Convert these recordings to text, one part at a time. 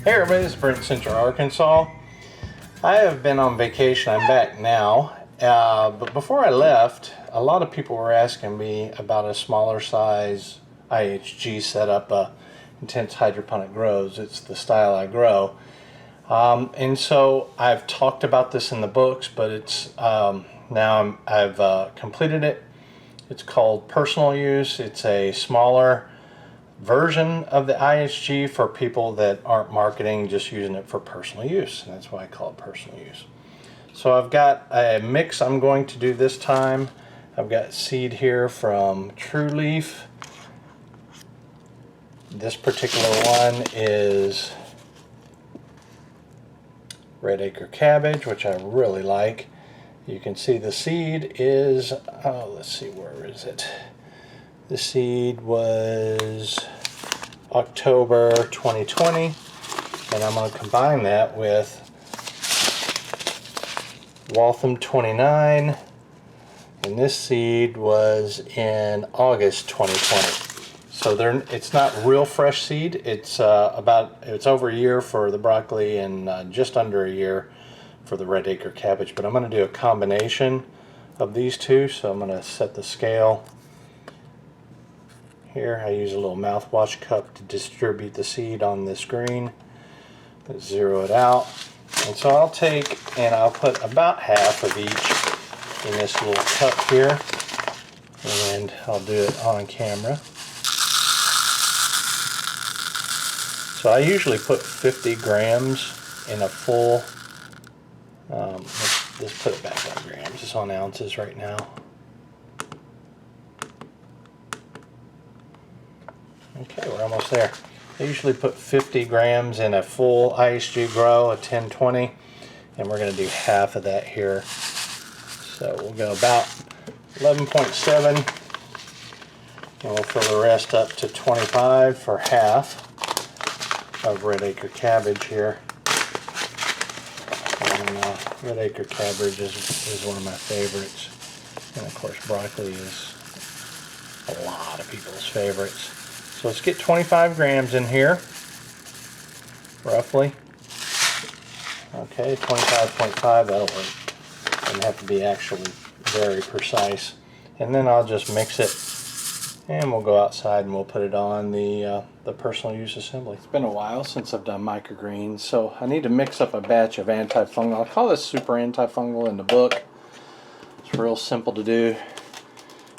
Hey everybody, this is Brent in Central Arkansas. I have been on vacation. I'm back now. But before I left, a lot of people were asking me about a smaller size IHG setup, Intense Hydroponic Grows. It's the style I grow. And so I've talked about this in the books, but it's now I've completed it. It's called Personal Use. It's a smaller version of the IHG for people that aren't marketing, just using it for personal use, and that's why I call it personal use. So I've got a mix I'm going to do this time. I've got seed here from True Leaf. This particular one is Red Acre Cabbage, which I really like. You can see the seed is, let's see, where is it? The seed was October 2020, and I'm going to combine that with Waltham 29, and this seed was in August 2020. So it's not real fresh seed. It's it's over a year for the broccoli and just under a year for the Red Acre Cabbage. But I'm going to do a combination of these two, so I'm going to set the scale. Here I use a little mouthwash cup to distribute the seed on this green. Let's zero it out. And so I'll take and I'll put about half of each in this little cup here. And I'll do it on camera. So I usually put 50 grams in a full, let's put it back on grams. It's on ounces right now. Okay, we're almost there. I usually put 50 grams in a full IHG grow, a 1020, and we're going to do half of that here. So we'll go about 11.7, and we'll fill the rest up to 25 for half of Red Acre Cabbage here. And Red Acre Cabbage is one of my favorites, and of course broccoli is a lot of people's favorites. So let's get 25 grams in here, roughly. Okay, 25.5, that'll work. Doesn't have to be actually very precise. And then I'll just mix it, and we'll go outside and we'll put it on the personal use assembly. It's been a while since I've done microgreens, so I need to mix up a batch of anti-fungal. I call this super anti-fungal in the book. It's real simple to do.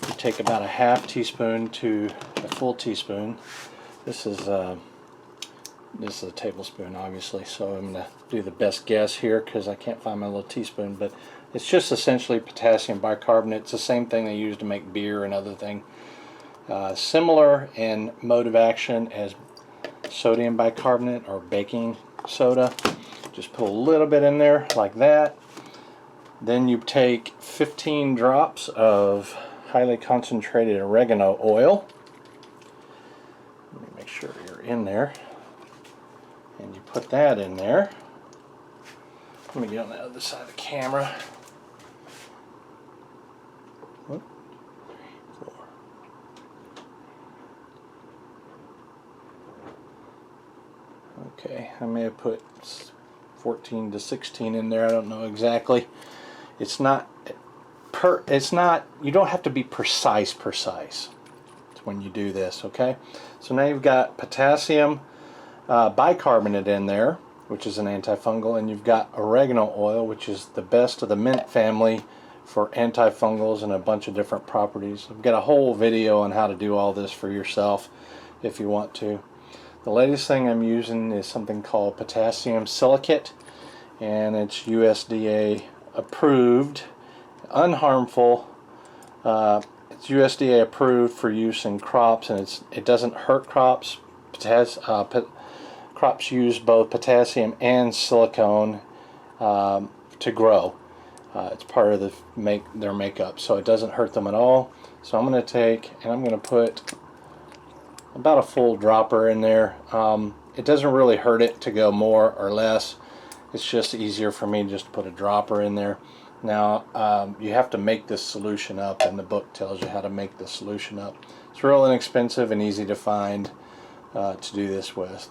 You take about a half teaspoon to a full teaspoon. This is a tablespoon, obviously, so I'm going to do the best guess here because I can't find my little teaspoon, but it's just essentially potassium bicarbonate. It's the same thing they use to make beer and other things. Similar in mode of action as sodium bicarbonate or baking soda. Just put a little bit in there like that. Then you take 15 drops of highly concentrated oregano oil. Let me make sure you're in there. And you put that in there. Let me get on the other side of the camera. Whoop. 4. Okay, I may have put 14 to 16 in there. I don't know exactly. It's not, you don't have to be precise when you do this, okay? So now you've got potassium bicarbonate in there, which is an antifungal, and you've got oregano oil, which is the best of the mint family for antifungals and a bunch of different properties. I've got a whole video on how to do all this for yourself if you want to. The latest thing I'm using is something called potassium silicate, and it's USDA approved, unharmful. It's USDA approved for use in crops, and it doesn't hurt crops. Crops use both potassium and silicone to grow. It's part of their makeup, so it doesn't hurt them at all. So I'm going to take and I'm going to put about a full dropper in there. It doesn't really hurt it to go more or less. It's just easier for me just to put a dropper in there. Now you have to make this solution up, and the book tells you how to make the solution up. It's real inexpensive and easy to find to do this with.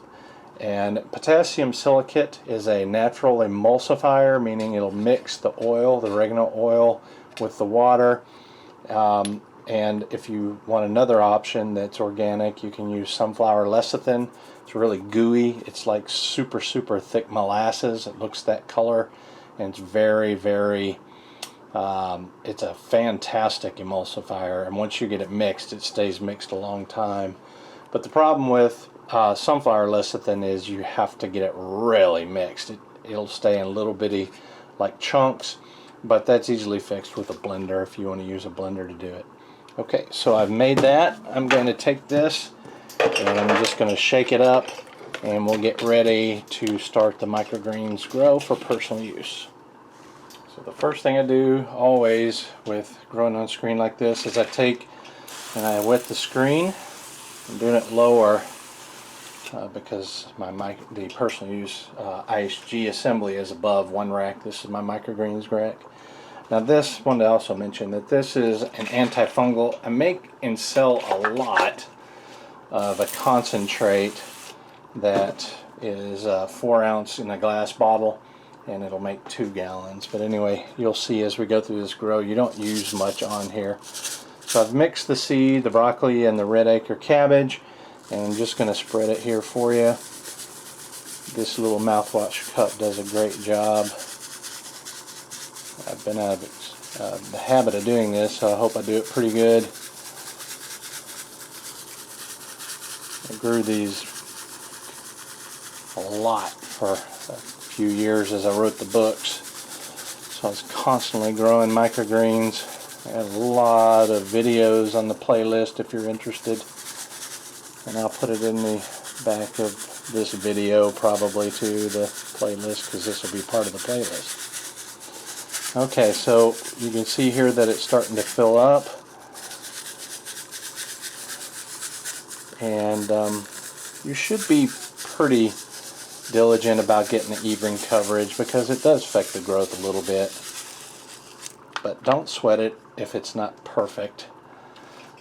And potassium silicate is a natural emulsifier, meaning it'll mix the oil, the oregano oil, with the water. And if you want another option that's organic, you can use sunflower lecithin. It's really gooey. It's like super thick molasses. It looks that color, and it's very it's a fantastic emulsifier, and once you get it mixed, it stays mixed a long time. But the problem with sunflower lecithin is you have to get it really mixed. It'll stay in little bitty like chunks, but that's easily fixed with a blender if you want to use a blender to do it. Okay, so I've made that. I'm going to take this and I'm just going to shake it up, and we'll get ready to start the microgreens grow for personal use. So the first thing I do always with growing on screen like this is I take and I wet the screen. I'm doing it lower because the personal use IHG assembly is above one rack. This is my microgreens rack. Now this, wanted to also mention that this is an anti-fungal. I make and sell a lot of a concentrate that is 4 ounce in a glass bottle, and it'll make 2 gallons. But anyway, you'll see as we go through this grow, you don't use much on here. So I've mixed the seed, the broccoli, and the red acre cabbage, and I'm just going to spread it here for you. This little mouthwash cup does a great job. I've been out of the habit of doing this, so I hope I do it pretty good. I grew these a lot for a few years as I wrote the books, so I was constantly growing microgreens. I have a lot of videos on the playlist if you're interested, and I'll put it in the back of this video probably to the playlist, because this will be part of the playlist. Okay, so you can see here that it's starting to fill up, and you should be pretty diligent about getting the even coverage, because it does affect the growth a little bit, but don't sweat it if it's not perfect.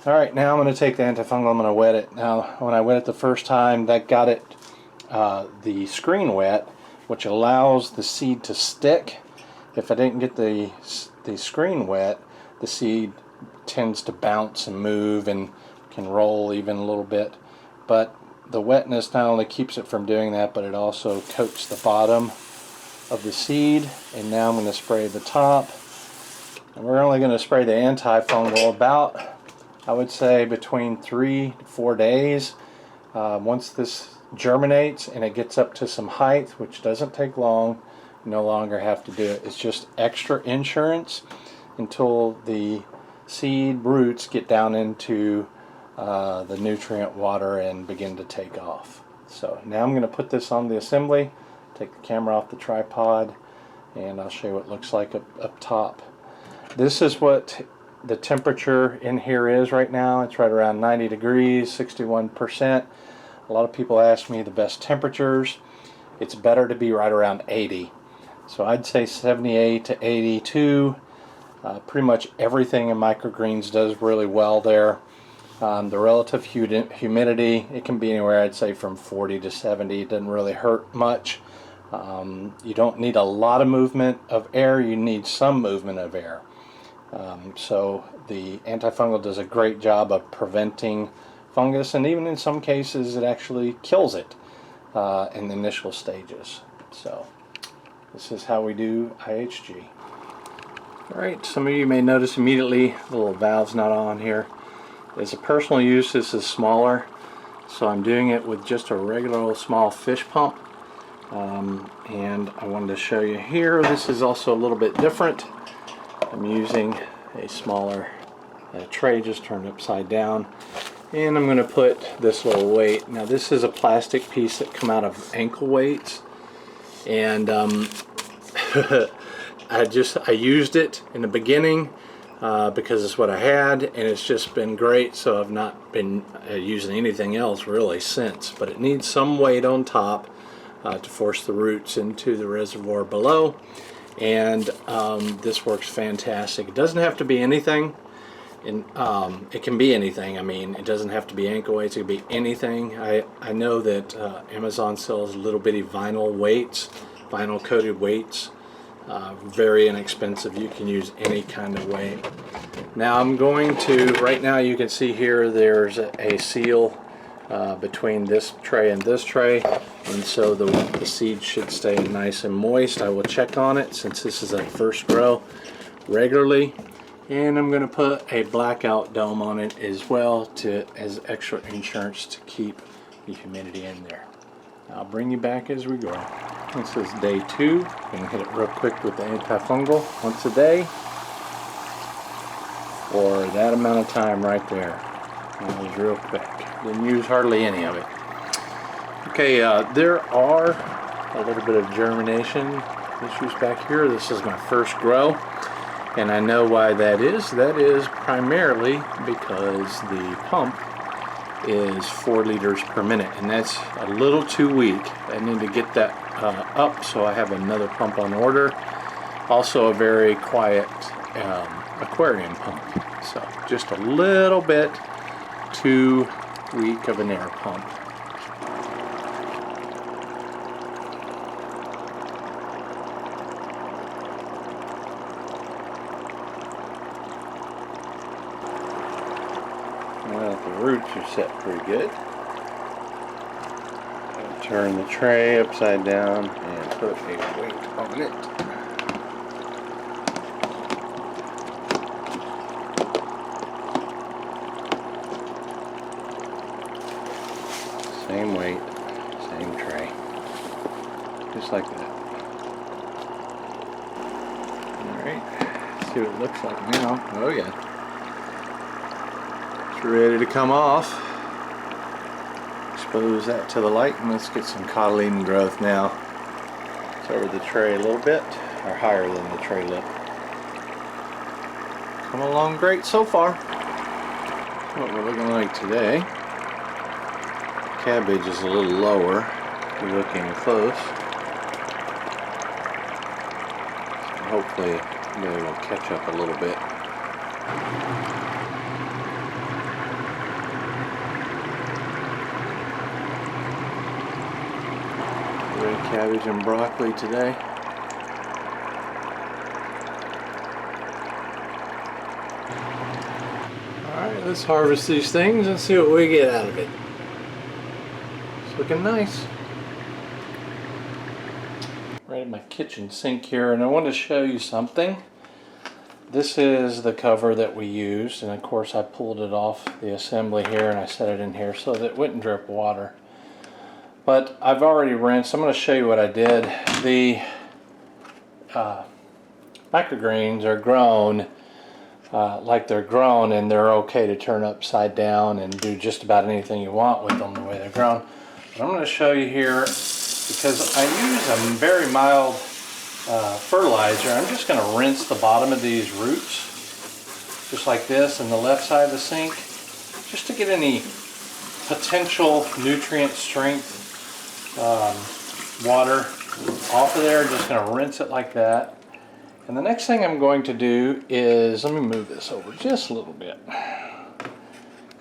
Alright, now I'm going to take the antifungal, I'm going to wet it. Now when I wet it the first time, that got it the screen wet, which allows the seed to stick. If I didn't get the screen wet, the seed tends to bounce and move and can roll even a little bit. But the wetness not only keeps it from doing that, but it also coats the bottom of the seed. And now I'm going to spray the top. And we're only going to spray the antifungal about, I would say, between 3 to 4 days. Once this germinates and it gets up to some height, which doesn't take long, you no longer have to do it. It's just extra insurance until the seed roots get down into the nutrient water and begin to take off. So now I'm going to put this on the assembly, take the camera off the tripod, and I'll show you what it looks like up top. This is what the temperature in here is right now. It's right around 90 degrees, 61%. A lot of people ask me the best temperatures. It's better to be right around 80. So I'd say 78 to 82. Pretty much everything in microgreens does really well there. The relative humidity, it can be anywhere, I'd say, from 40 to 70. It doesn't really hurt much. You don't need a lot of movement of air. You need some movement of air. So the antifungal does a great job of preventing fungus, and even in some cases it actually kills it in the initial stages. So this is how we do IHG. Alright, some of you may notice immediately the little valve's not on here. As a personal use, this is smaller, so I'm doing it with just a regular old small fish pump. And I wanted to show you here, this is also a little bit different. I'm using a smaller tray just turned upside down, and I'm going to put this little weight. Now this is a plastic piece that come out of ankle weights, and I used it in the beginning because it's what I had, and it's just been great, so I've not been using anything else really since. But it needs some weight on top to force the roots into the reservoir below, and this works fantastic. It doesn't have to be anything. it can be anything. I mean, it doesn't have to be ankle weights. It can be anything. I know that Amazon sells little bitty vinyl weights, vinyl coated weights. Very inexpensive. You can use any kind of weight. Now I'm going to, right now you can see here there's a seal between this tray and this tray, and so the seeds should stay nice and moist. I will check on it since this is a first grow regularly, and I'm going to put a blackout dome on it as well as extra insurance to keep the humidity in there. I'll bring you back as we go. This is day 2. I'm going to hit it real quick with the anti-fungal once a day for that amount of time right there. That was real quick. Didn't use hardly any of it. Okay, there are a little bit of germination issues back here. This is my first grow, and I know why that is. That is primarily because the pump is 4 liters per minute, and that's a little too weak. I need to get that up, so I have another pump on order. Also a very quiet aquarium pump, so just a little bit too weak of an air pump. Well, the roots are set pretty good. I'll turn the tray upside down and put a weight on it. Same weight, same tray, just like that. Alright, see what it looks like now. Oh yeah. It's ready to come off. Expose that to the light, and let's get some cotyledon growth now. It's over the tray a little bit, or higher than the tray lip. Come along great so far. What we're looking like today. Cabbage is a little lower if you're looking close. So hopefully they will catch up a little bit. Red cabbage and broccoli today. Alright, let's harvest these things and see what we get out of it. Looking nice. Right at my kitchen sink here, and I want to show you something. This is the cover that we used, and of course I pulled it off the assembly here and I set it in here so that it wouldn't drip water. But I've already rinsed. I'm going to show you what I did. The microgreens are grown like they're grown, and they're okay to turn upside down and do just about anything you want with them the way they're grown. I'm going to show you here, because I use a very mild fertilizer. I'm just going to rinse the bottom of these roots, just like this, and the left side of the sink, just to get any potential nutrient strength water off of there. Just going to rinse it like that. And the next thing I'm going to do is, let me move this over just a little bit,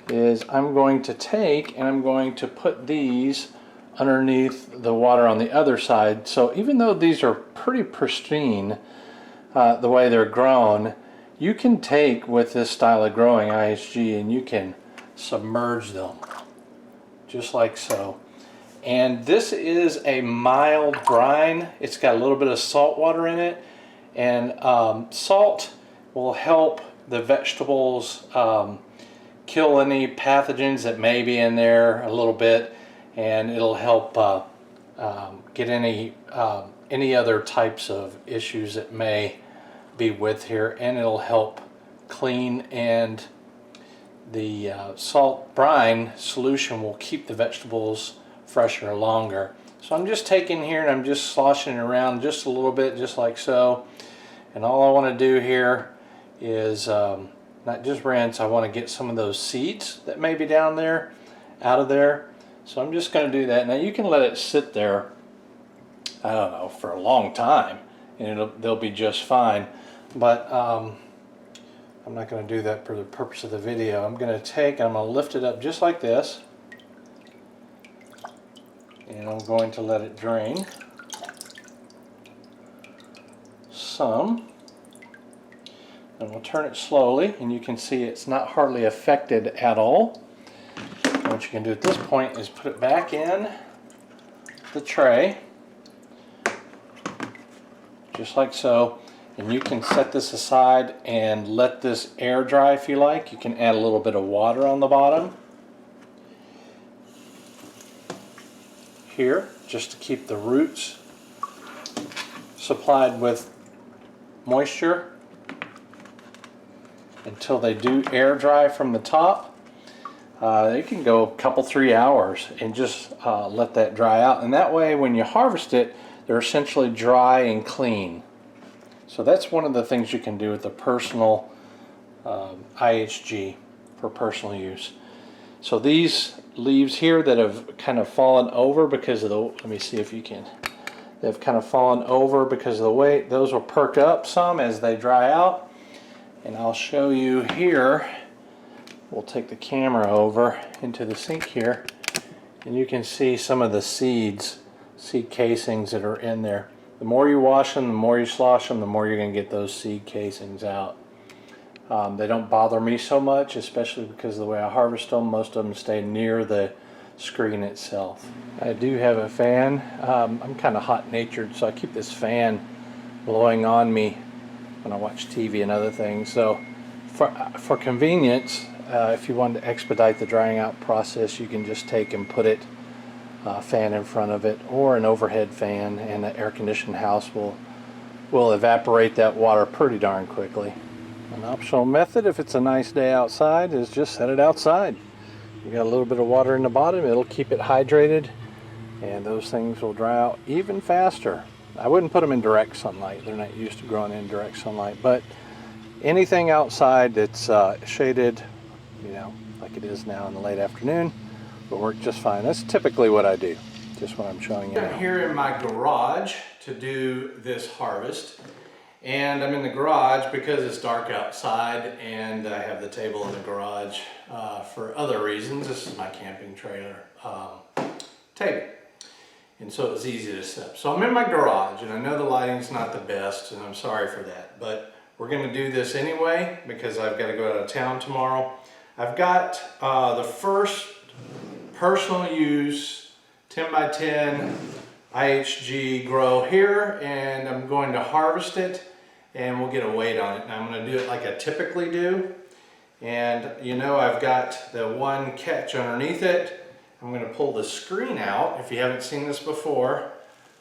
is I'm going to take and I'm going to put these underneath the water on the other side. So even though these are pretty pristine the way they're grown, you can take with this style of growing ISG and you can submerge them just like so. And this is a mild brine. It's got a little bit of salt water in it, and salt will help the vegetables kill any pathogens that may be in there a little bit, and it'll help get any other types of issues that may be with here, and it'll help clean, and the salt brine solution will keep the vegetables fresher longer. So I'm just taking here and I'm just sloshing it around just a little bit, just like so. And all I want to do here is not just rinse, I want to get some of those seeds that may be down there out of there. So I'm just going to do that. Now you can let it sit there, I don't know, for a long time, and they'll be just fine. But I'm I'm not going to do that for the purpose of the video. I'm going to lift it up just like this, and I'm going to let it drain some, and we'll turn it slowly, and you can see it's not hardly affected at all. And what you can do at this point is put it back in the tray, just like so. And you can set this aside and let this air dry if you like. You can add a little bit of water on the bottom here, just to keep the roots supplied with moisture until they do air dry from the top. They can go a couple, 3 hours and just let that dry out. And that way when you harvest it, they're essentially dry and clean. So that's one of the things you can do with the personal IHG for personal use. So these leaves here that have kind of fallen over because of the, let me see if you can, they've kind of fallen over because of the weight, those will perk up some as they dry out. And I'll show you here, we'll take the camera over into the sink here, and you can see some of the seed casings that are in there. The more you wash them, the more you slosh them, the more you're going to get those seed casings out. They don't bother me so much, especially because of the way I harvest them. Most of them stay near the screen itself. I do have a fan. I'm kind of hot-natured, so I keep this fan blowing on me when I watch TV and other things. So for convenience, if you want to expedite the drying out process, you can just take and put it fan in front of it, or an overhead fan, and the air conditioned house will evaporate that water pretty darn quickly. An optional method, if it's a nice day outside, is just set it outside. You got a little bit of water in the bottom, it'll keep it hydrated, and those things will dry out even faster. I wouldn't put them in direct sunlight. They're not used to growing in direct sunlight, but anything outside that's shaded, you know, like it is now in the late afternoon, will work just fine. That's typically what I do, just what I'm showing you. I'm here in my garage to do this harvest, and I'm in the garage because it's dark outside, and I have the table in the garage for other reasons. This is my camping trailer table, and so it's easy to set up. So I'm in my garage, and I know the lighting's not the best, and I'm sorry for that, but we're going to do this anyway because I've got to go out of town tomorrow. I've got the first personal use 10 by 10 IHG grow here, and I'm going to harvest it, and we'll get a weight on it. And I'm going to do it like I typically do, and you know, I've got the one catch underneath it. I'm going to pull the screen out. If you haven't seen this before,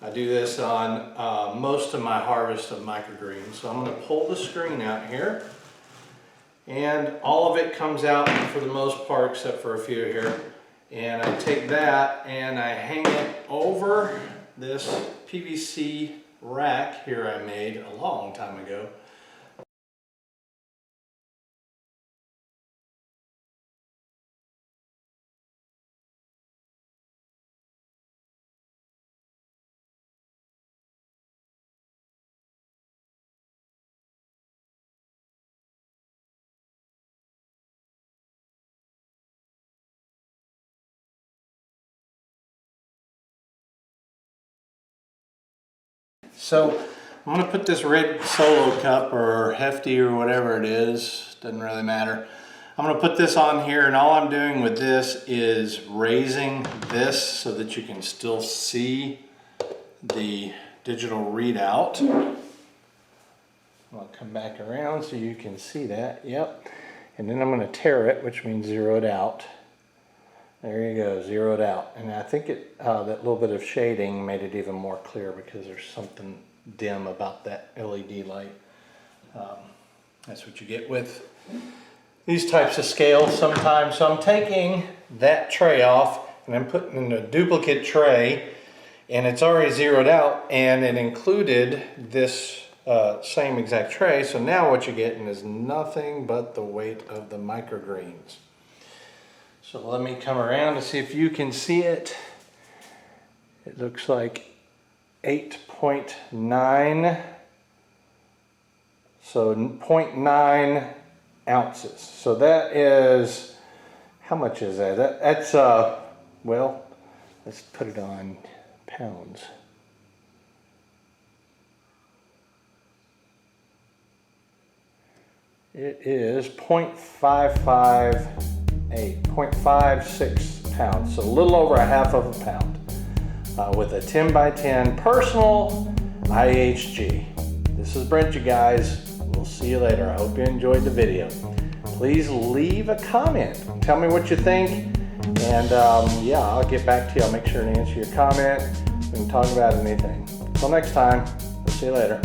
I do this on most of my harvest of microgreens. So I'm going to pull the screen out here, and all of it comes out for the most part except for a few here. And I take that and I hang it over this PVC rack here I made a long time ago. So I'm going to put this red Solo cup or Hefty or whatever it is, doesn't really matter. I'm going to put this on here, and all I'm doing with this is raising this so that you can still see the digital readout. I'll come back around so you can see that. Yep. And then I'm going to tear it, which means zeroed out. There you go, zeroed out. And I think that little bit of shading made it even more clear because there's something dim about that LED light. That's what you get with these types of scales sometimes. So I'm taking that tray off and I'm putting in a duplicate tray, and it's already zeroed out, and it included this same exact tray. So now what you're getting is nothing but the weight of the microgreens. So let me come around to see if you can see it. It looks like 8.9. So 0.9 ounces. So that is, how much is that? That's, well, let's put it on pounds. It is 0.56 pounds, so a little over a half of a pound, with a 10 by 10 personal IHG. This is Brent, you guys. We'll see you later. I hope you enjoyed the video. Please leave a comment. Tell me what you think, and yeah, I'll get back to you. I'll make sure to answer your comment. We can talk about anything. Until next time, we'll see you later.